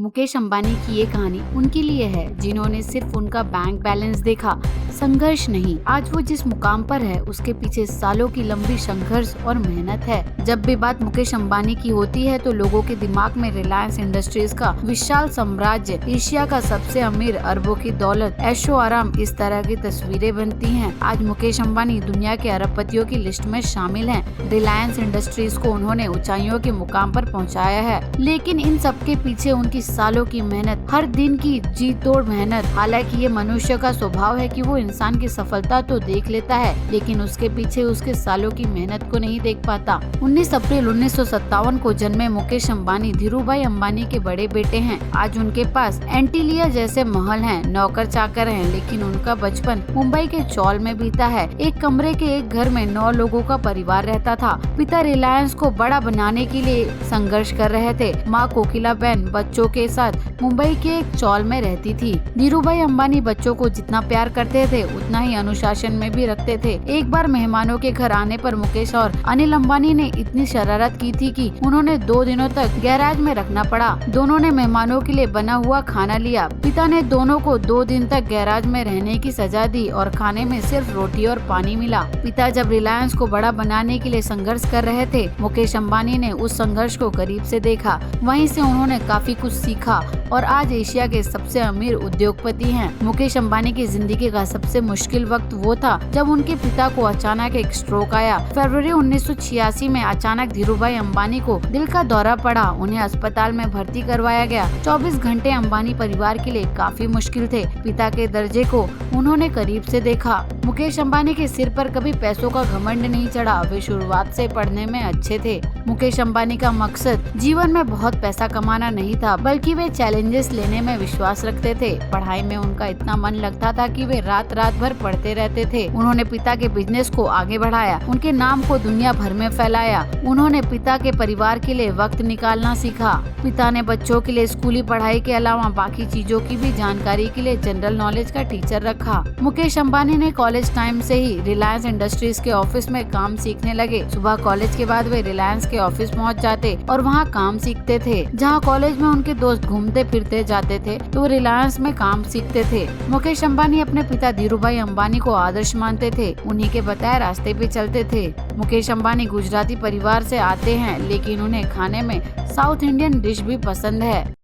मुकेश अंबानी की ये कहानी उनके लिए है जिन्होंने सिर्फ उनका बैंक बैलेंस देखा, संघर्ष नहीं। आज वो जिस मुकाम पर है उसके पीछे सालों की लंबी संघर्ष और मेहनत है। जब भी बात मुकेश अंबानी की होती है तो लोगों के दिमाग में रिलायंस इंडस्ट्रीज का विशाल साम्राज्य, एशिया का सबसे अमीर, अरबों की दौलत, ऐशो आराम, इस तरह की तस्वीरें बनती हैं। आज मुकेश अंबानी दुनिया के अरबपतियों की लिस्ट में शामिल हैं। रिलायंस इंडस्ट्रीज को उन्होंने ऊंचाइयों के मुकाम पर पहुंचाया है, लेकिन इन सबके पीछे उनकी सालों की मेहनत, हर दिन की जी तोड़ मेहनत। हालांकि ये मनुष्य का स्वभाव है कि वो इंसान की सफलता तो देख लेता है, लेकिन उसके पीछे उसके सालों की मेहनत को नहीं देख पाता। 19 अप्रैल 1957 को जन्मे मुकेश अंबानी धीरूभाई अंबानी के बड़े बेटे हैं। आज उनके पास एंटीलिया जैसे महल हैं, नौकर चाकर हैं, लेकिन उनका बचपन मुंबई के चौल में बीता है। एक कमरे के एक घर में 9 लोगों का परिवार रहता था। पिता रिलायंस को बड़ा बनाने के लिए संघर्ष कर रहे थे। माँ कोकिला बहन बच्चों के साथ मुंबई के एक चौल में रहती थी। धीरूभाई अंबानी बच्चों को जितना प्यार करते थे उतना ही अनुशासन में भी रखते थे। एक बार मेहमानों के घर आने पर मुकेश और अनिल अंबानी ने इतनी शरारत की थी कि उन्होंने 2 दिनों तक गैराज में रखना पड़ा। दोनों ने मेहमानों के लिए बना हुआ खाना लिया। पिता ने दोनों को 2 दिन तक गैराज में रहने की सजा दी और खाने में सिर्फ रोटी और पानी मिला। पिता जब रिलायंस को बड़ा बनाने के लिए संघर्ष कर रहे थे, मुकेश अंबानी ने उस संघर्ष को करीब से देखा। वहीं से उन्होंने काफी कुछ सीखा और आज एशिया के सबसे अमीर उद्योगपति हैं। मुकेश अंबानी की जिंदगी का सबसे मुश्किल वक्त वो था जब उनके पिता को अचानक एक स्ट्रोक आया। फरवरी 1986 में अचानक धीरूभाई अंबानी को दिल का दौरा पड़ा। उन्हें अस्पताल में भर्ती करवाया गया। 24 घंटे अंबानी परिवार के लिए काफी मुश्किल थे। पिता के दर्जे को उन्होंने करीब से देखा। मुकेश अंबानी के सिर पर कभी पैसों का घमंड नहीं चढ़ा। वे शुरुआत से पढ़ने में अच्छे थे। मुकेश अंबानी का मकसद जीवन में बहुत पैसा कमाना नहीं था, बल्कि वे चैलेंजेस लेने में विश्वास रखते थे। पढ़ाई में उनका इतना मन लगता था कि वे रात रात भर पढ़ते रहते थे। उन्होंने पिता के बिजनेस को आगे बढ़ाया, उनके नाम को दुनिया भर में फैलाया। उन्होंने पिता के परिवार के लिए वक्त निकालना सीखा। पिता ने बच्चों के लिए स्कूली पढ़ाई के अलावा बाकी चीजों की भी जानकारी के लिए जनरल नॉलेज का टीचर रखा। मुकेश अंबानी ने कॉलेज टाइम से ही रिलायंस इंडस्ट्रीज के ऑफिस में काम सीखने लगे। सुबह कॉलेज के बाद वे रिलायंस के ऑफिस पहुंच जाते और वहां काम सीखते थे। जहां कॉलेज में उनके दोस्त घूमते फिरते जाते थे तो वो रिलायंस में काम सीखते थे। मुकेश अंबानी अपने पिता धीरूभाई अंबानी को आदर्श मानते थे। उन्हीं के बताए रास्ते पे चलते थे। मुकेश अंबानी गुजराती परिवार से आते हैं, लेकिन उन्हें खाने में साउथ इंडियन डिश भी पसंद है।